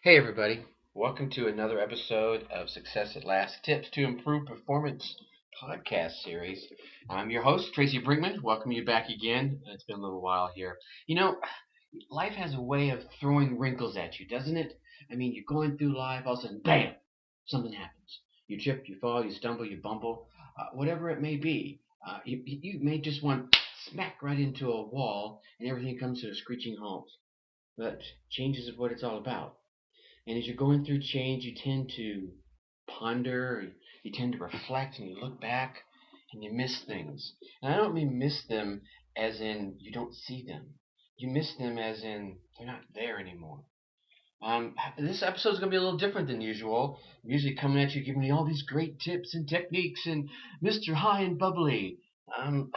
Hey everybody, welcome to another episode of Success at Last Tips to Improve Performance podcast series. I'm your host, Tracy Brinkmann. Welcome you back again. It's been a little while here. Life has a way of throwing wrinkles at you, doesn't it? I mean, you're going through life, all of a sudden, bam, something happens. You trip, you fall, you stumble, you bumble, whatever it may be. You may just want smack right into a wall and everything comes to a screeching halt. But change is what it's all about. And as you're going through change, you tend to ponder, you tend to reflect, and you look back and you miss things. And I don't mean miss them as in you don't see them. You miss them as in they're not there anymore. This episode is going to be a little different than usual. I'm usually coming at you giving you all these great tips and techniques and Mr. High and Bubbly. I'm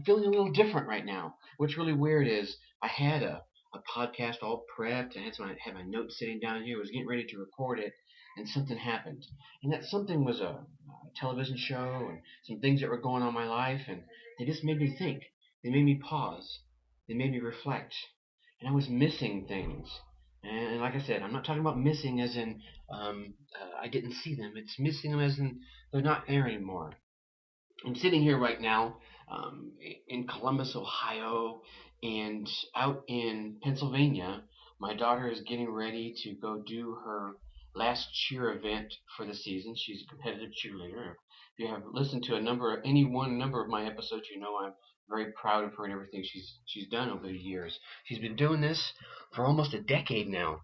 feeling a little different right now. What's really weird is I had a podcast all prepped. Had my notes sitting down here. I was getting ready to record it, and something happened. And that something was a television show and some things that were going on in my life, and they just made me think. They made me pause. They made me reflect. And I was missing things. And like I said, I'm not talking about missing as in I didn't see them. It's missing them as in they're not there anymore. I'm sitting here right now in Columbus, Ohio, and out in Pennsylvania. My daughter is getting ready to go do her last cheer event for the season. She's a competitive cheerleader. If you have listened to any one number of my episodes, you know I'm very proud of her and everything she's done over the years. She's been doing this for almost a decade now,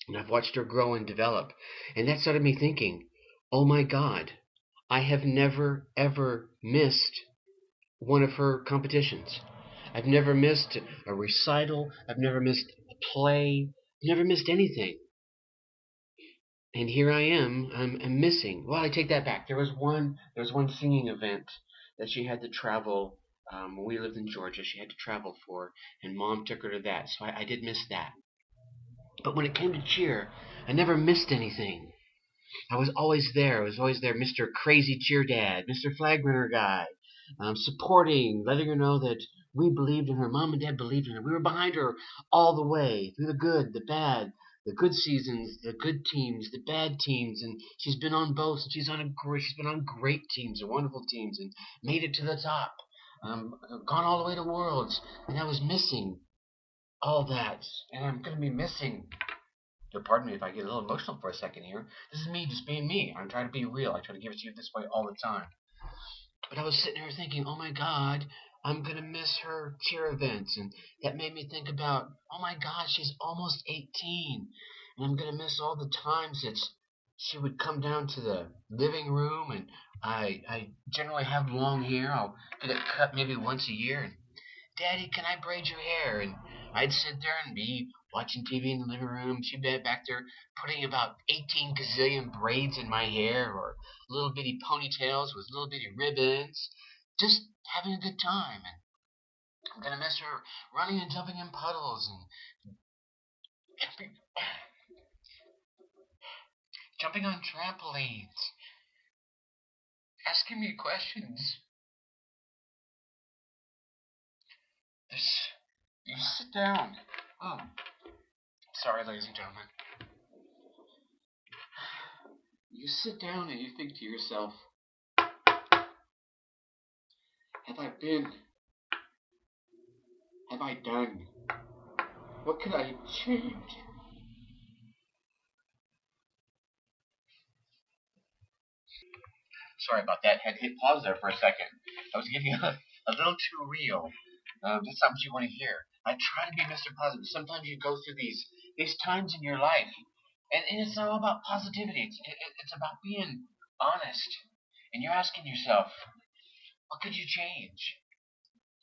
and I've watched her grow and develop. And that started me thinking, oh my God, I have never ever missed one of her competitions. I've never missed a recital. I've never missed a play. I've never missed anything. And here I am. I'm missing. Well, I take that back. There was one singing event that she had to travel. When we lived in Georgia, she had to travel for, and Mom took her to that. So I did miss that. But when it came to cheer, I never missed anything. I was always there. I was always there, Mr. Crazy Cheer Dad, Mr. Flag Runner Guy, supporting, letting her know that we believed in her. Mom and Dad believed in her. We were behind her all the way, through the good, the bad, the good seasons, the good teams, the bad teams, and she's been on both. And she's been on great teams and wonderful teams, and made it to the top. Gone all the way to Worlds, and I was missing all that, and I'm going to be missing. So pardon me if I get a little emotional for a second here. This is me just being me. I'm trying to be real. I try to give it to you this way all the time. But I was sitting here thinking, oh my God, I'm going to miss her cheer events. And that made me think about, oh my God, she's almost 18. And I'm going to miss all the times that she would come down to the living room. And I generally have long hair. I'll get it cut maybe once a year. And Daddy, can I braid your hair? And I'd sit there and be watching TV in the living room. She'd be back there putting about 18 gazillion braids in my hair or little bitty ponytails with little bitty ribbons. Just having a good time. And I'm going to miss her running and jumping in puddles and jumping on trampolines, asking me questions. This, you sit down. Oh, sorry, ladies and gentlemen. You sit down and you think to yourself, have I been? Have I done? What could I change? Sorry about that. Had to hit pause there for a second. I was getting a little too real. That's not what you want to hear. I try to be Mr. Positive. Sometimes you go through these times in your life, and it's not all about positivity. It's about being honest. And you're asking yourself, what could you change?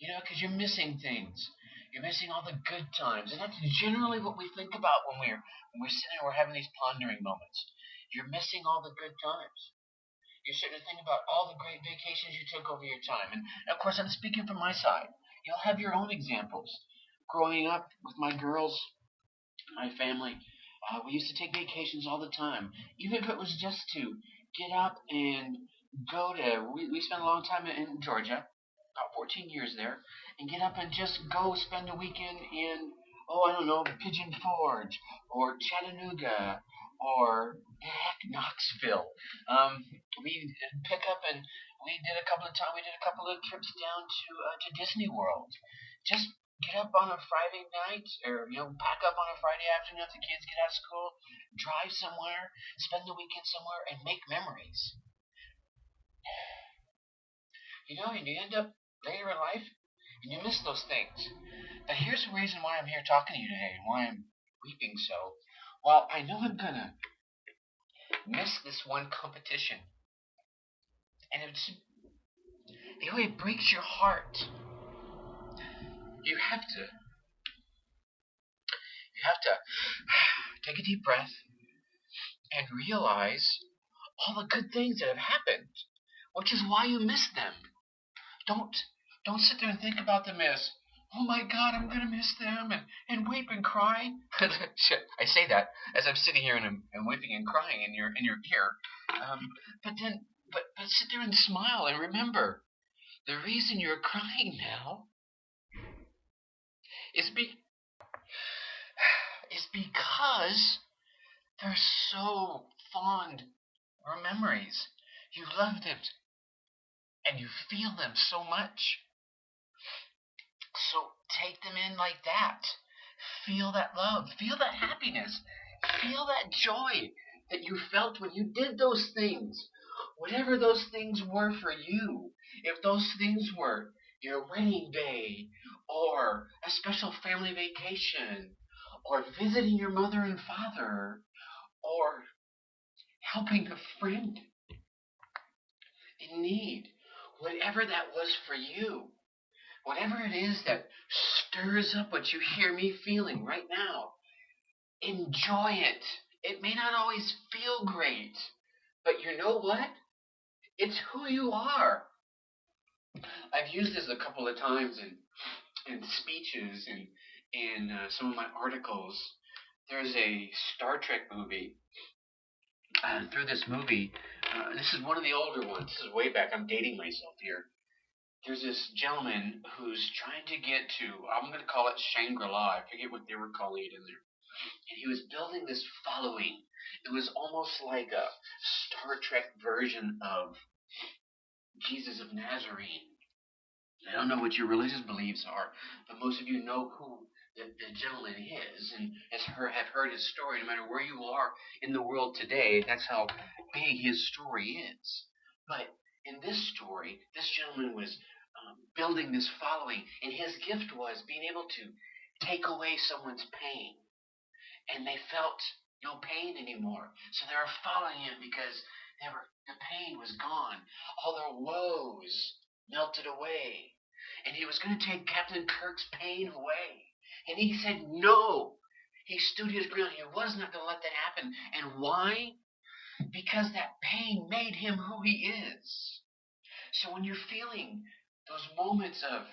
Because you're missing things. You're missing all the good times, and that's generally what we think about when we're sitting and we're having these pondering moments. You're missing all the good times. You're sitting and thinking about all the great vacations you took over your time, and of course, I'm speaking from my side. You'll have your own examples. Growing up with my girls, my family, we used to take vacations all the time, even if it was just to get up and go to. We spent a long time in Georgia, about 14 years there, and get up and just go spend a weekend in I don't know, Pigeon Forge or Chattanooga or heck, Knoxville. We pick up and we did a couple of trips down to Disney World. Just get up on a Friday night, or pack up on a Friday afternoon if the kids get out of school, drive somewhere, spend the weekend somewhere, and make memories. And you end up later in life, and you miss those things. But here's the reason why I'm here talking to you today, and why I'm weeping so. Well, I know I'm gonna miss this one competition, and the way it breaks your heart. You have to take a deep breath and realize all the good things that have happened, which is why you miss them. Don't don't sit there and think about the miss. Oh my God, I'm gonna miss them and weep and cry. I say that as I'm sitting here and I'm weeping and crying in your ear. But sit there and smile and remember the reason you're crying now is because they're so fond memories. You love them and you feel them so much. So take them in like that. Feel that love. Feel that happiness. Feel that joy that you felt when you did those things. Whatever those things were for you. If those things were your wedding day, or a special family vacation, or visiting your mother and father, or helping a friend in need. Whatever that was for you. Whatever it is that stirs up what you hear me feeling right now, enjoy it. It may not always feel great, but you know what? It's who you are. I've used this a couple of times in speeches and in some of my articles. There's a Star Trek movie. Through this movie, this is one of the older ones. This is way back. I'm dating myself here. There's this gentleman who's trying to get to, I'm going to call it Shangri-La. I forget what they were calling it in there. And he was building this following. It was almost like a Star Trek version of Jesus of Nazarene. I don't know what your religious beliefs are, but most of you know who the gentleman is and have heard his story. No matter where you are in the world today, that's how big his story is. But in this story, this gentleman was building this following, and his gift was being able to take away someone's pain. And they felt no pain anymore. So they were following him because the pain was gone. All their woes melted away. And he was going to take Captain Kirk's pain away. And he said no. He stood his ground. He was not going to let that happen. And why? Because that pain made him who he is. So when you're feeling those moments of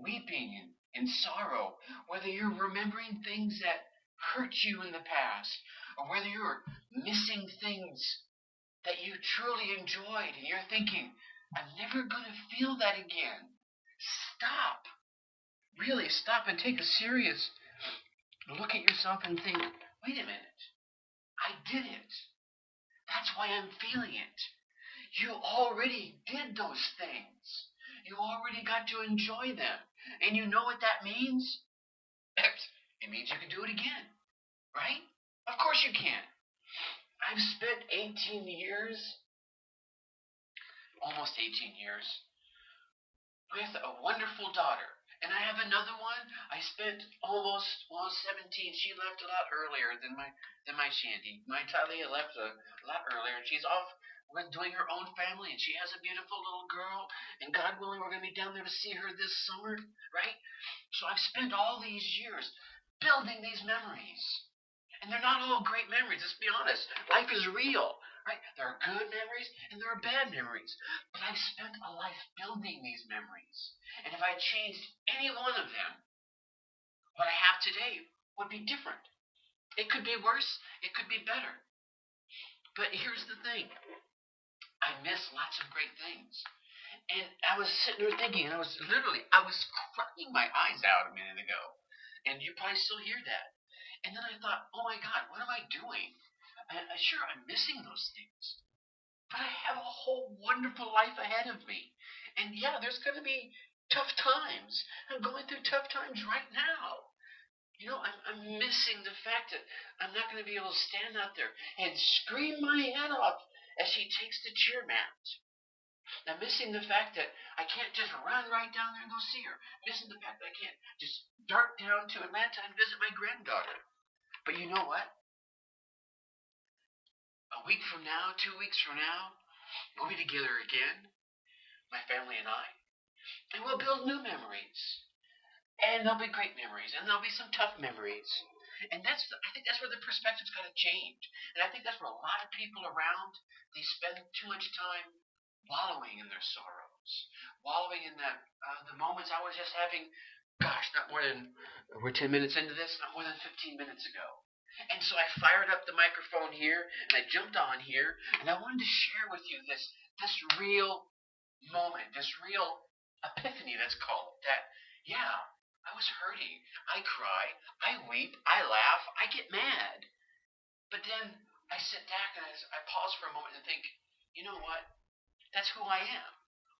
weeping and sorrow, whether you're remembering things that hurt you in the past, or whether you're missing things that you truly enjoyed and you're thinking, I'm never going to feel that again. Stop. Really stop and take a serious look at yourself and think, wait a minute. I did it. That's why I'm feeling it. You already did those things. You already got to enjoy them. And you know what that means? It means you can do it again. Right? Of course you can. I've spent 18 years, almost 18 years, with a wonderful daughter. And I have another one. I spent almost 17. She left a lot earlier than my Shandy. My Talia left a lot earlier. She's off with doing her own family, and she has a beautiful little girl. And God willing, we're going to be down there to see her this summer, right? So I've spent all these years building these memories. And they're not all great memories, let's be honest. Life is real, right? There are good memories and there are bad memories. But I've spent a life building these memories. And if I changed any one of them, what I have today would be different. It could be worse, it could be better. But here's the thing. I miss lots of great things. And I was sitting there thinking, and I was crying my eyes out a minute ago. And you probably still hear that. And then I thought, oh my God, what am I doing? Sure, I'm missing those things. But I have a whole wonderful life ahead of me. And yeah, there's going to be tough times. I'm going through tough times right now. I'm missing the fact that I'm not going to be able to stand out there and scream my head off as she takes the cheer mat. I'm missing the fact that I can't just run right down there and go see her. Missing the fact that I can't just dart down to Atlanta and visit my granddaughter. But you know what? A week from now, 2 weeks from now, we'll be together again, my family and I, and we'll build new memories. And there'll be great memories, and there'll be some tough memories. And I think that's where the perspective's got to change. And I think that's where a lot of people around, they spend too much time wallowing in their sorrows, wallowing in the moments I was just having. Gosh, not more than we're 10 minutes into this, not more than 15 minutes ago. And so I fired up the microphone here, and I jumped on here, and I wanted to share with you this real moment, this real epiphany, let's call it, that, yeah, I was hurting. I cry. I weep. I laugh. I get mad. But then I sit back and I pause for a moment and think, you know what? That's who I am.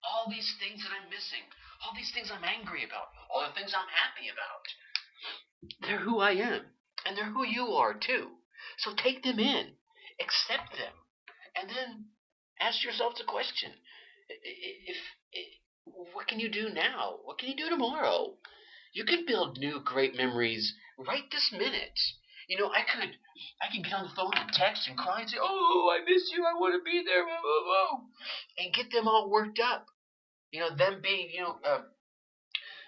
All these things that I'm missing, all these things I'm angry about, all the things I'm happy about, they're who I am. And they're who you are too. So take them in, accept them, and then ask yourself the question, what can you do now? What can you do tomorrow? You can build new great memories right this minute. I could get on the phone and text and cry and say, "Oh, I miss you. I want to be there," blah, blah, blah, and get them all worked up. Them being,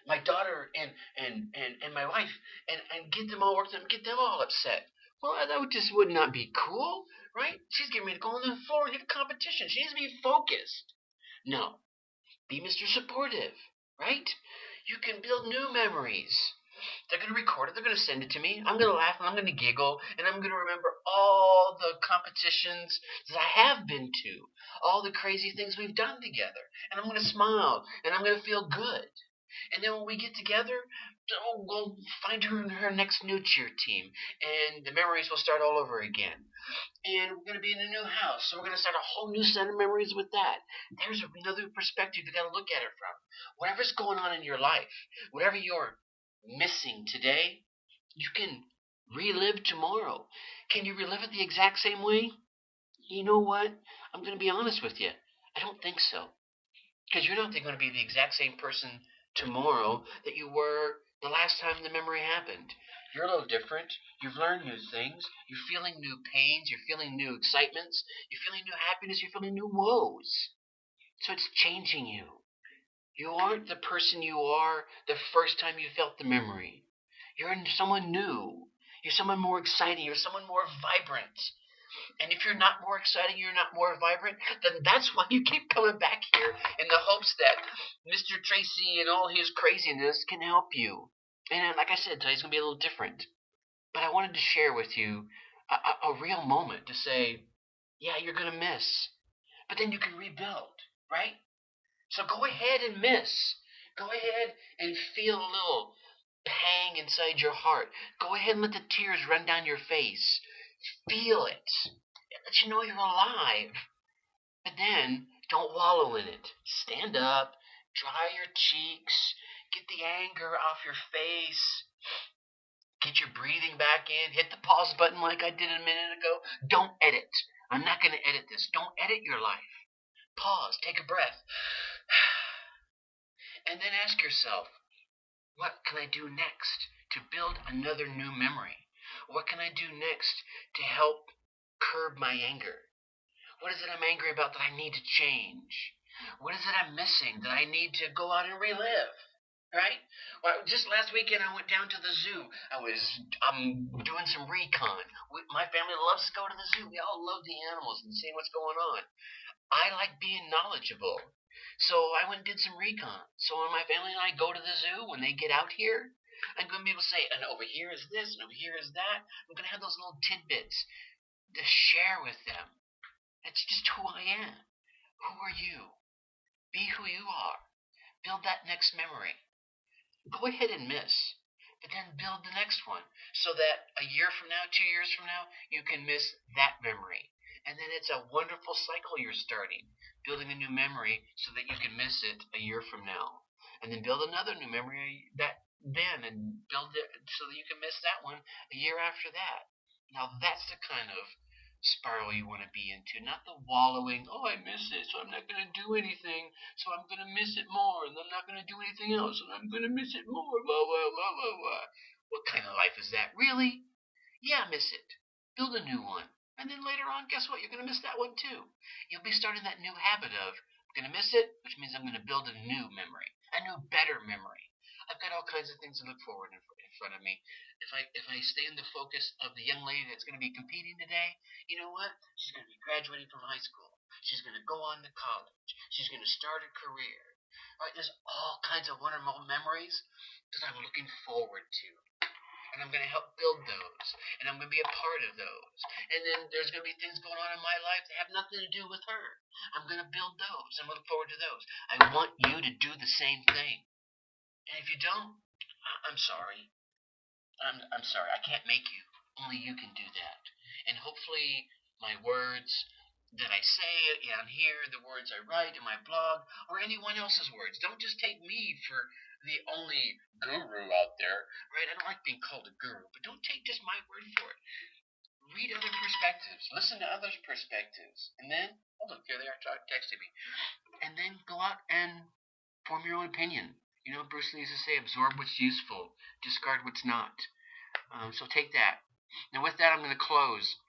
my daughter and my wife, and get them all worked up, and get them all upset. Well, that would not be cool, right? She's getting ready to go on the floor and hit a competition. She needs to be focused. No, be Mr. Supportive, right? You can build new memories. They're going to record it. They're going to send it to me. I'm going to laugh and I'm going to giggle and I'm going to remember all the competitions that I have been to, all the crazy things we've done together. And I'm going to smile and I'm going to feel good. And then when we get together, we'll find her in her next new cheer team and the memories will start all over again. And we're going to be in a new house, so we're going to start a whole new set of memories with that. There's another perspective you got to look at it from. Whatever's going on in your life, whatever you're missing today, you can relive tomorrow. Can you relive it the exact same way? You know what? I'm going to be honest with you. I don't think so. Because you're not going to be the exact same person tomorrow that you were the last time the memory happened. You're a little different. You've learned new things. You're feeling new pains. You're feeling new excitements. You're feeling new happiness. You're feeling new woes. So it's changing you. You aren't the person you are the first time you felt the memory. You're someone new. You're someone more exciting. You're someone more vibrant. And if you're not more exciting, you're not more vibrant, then that's why you keep coming back here in the hopes that Mr. Tracy and all his craziness can help you. And like I said, today's going to be a little different. But I wanted to share with you a real moment to say, yeah, you're going to miss. But then you can rebuild, right? So go ahead and miss. Go ahead and feel a little pang inside your heart. Go ahead and let the tears run down your face. Feel it. Let you know you're alive. But then, don't wallow in it. Stand up, dry your cheeks, get the anger off your face, get your breathing back in, hit the pause button like I did a minute ago. Don't edit. I'm not going to edit this. Don't edit your life. Pause, take a breath, and then ask yourself, what can I do next to build another new memory? What can I do next to help curb my anger? What is it I'm angry about that I need to change? What is it I'm missing that I need to go out and relive? Right? Well, just last weekend I went down to the zoo. I'm doing some recon. My family loves to go to the zoo. We all love the animals and seeing what's going on. I like being knowledgeable. So I went and did some recon. So when my family and I go to the zoo, when they get out here, I'm going to be able to say, and over here is this, and over here is that. I'm going to have those little tidbits to share with them. That's just who I am. Who are you? Be who you are. Build that next memory. Go ahead and miss. but then build the next one so that a year from now, 2 years from now, you can miss that memory. And then it's a wonderful cycle you're starting, building a new memory so that you can miss it a year from now. And then build another new memory and build it so that you can miss that one a year after that. Now that's the kind of spiral you want to be into, not the wallowing, oh, I miss it, so I'm not going to do anything, so I'm going to miss it more, and I'm not going to do anything else, and I'm going to miss it more, blah, blah, blah, blah, blah. What kind of life is that? Really? Yeah, miss it. Build a new one. And then later on, guess what? You're going to miss that one too. You'll be starting that new habit of, I'm going to miss it, which means I'm going to build a new memory, a new, better memory. I've got all kinds of things to look forward in front of me. If I stay in the focus of the young lady that's going to be competing today, you know what? She's going to be graduating from high school. She's going to go on to college. She's going to start a career. Right? There's all kinds of wonderful memories that I'm looking forward to. And I'm going to help build those. And I'm going to be a part of those. And then there's going to be things going on in my life that have nothing to do with her. I'm going to build those. I'm looking forward to those. I want you to do the same thing. And if you don't, I'm sorry. I'm sorry. I can't make you. Only you can do that. And hopefully my words that I say on here, the words I write in my blog, or anyone else's words. Don't just take me for the only guru out there, right? I don't like being called a guru, but don't take just my word for it. Read other perspectives. Listen to others' perspectives. And then, oh look, here they are texting me. And then go out and form your own opinion. You know, Bruce Lee used to say, absorb what's useful, discard what's not. So take that. Now with that, I'm going to close.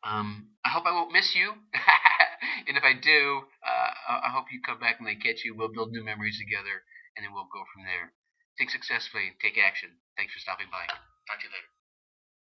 I hope I won't miss you. And if I do, I hope you come back when I catch you. We'll build new memories together, and then we'll go from there. Think successfully. Take action. Thanks for stopping by. Talk to you later.